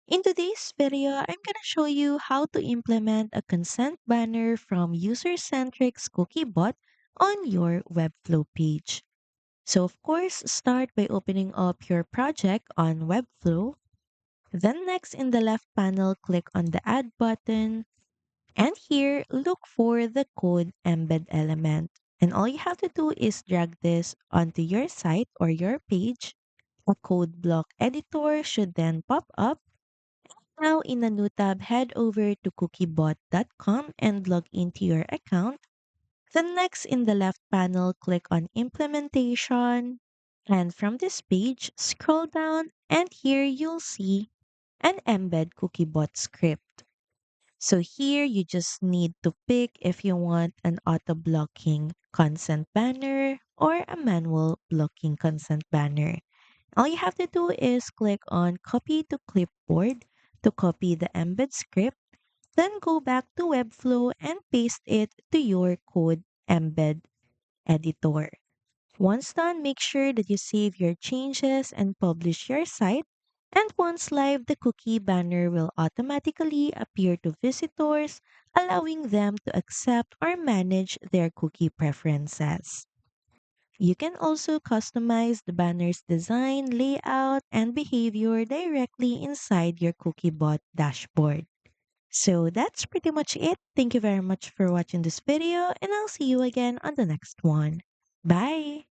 In today's video, I'm going to show you how to implement a consent banner from Usercentrics Cookiebot on your Webflow page. So of course, start by opening up your project on Webflow. Then next in the left panel, click on the Add button. And here, look for the code embed element. And all you have to do is drag this onto your site or your page. A code block editor should then pop up. Now, in a new tab, head over to cookiebot.com and log into your account. Then next in the left panel, click on Implementation. And from this page, scroll down and here you'll see an embed Cookiebot script. So here you just need to pick if you want an auto-blocking consent banner or a manual blocking consent banner. All you have to do is click on Copy to Clipboard to copy the embed script, then go back to Webflow and paste it to your code embed editor. Once done, make sure that you save your changes and publish your site. And once live, the cookie banner will automatically appear to visitors, allowing them to accept or manage their cookie preferences. You can also customize the banner's design, layout, and behavior directly inside your Cookiebot dashboard. So that's pretty much it. Thank you very much for watching this video, and I'll see you again on the next one. Bye!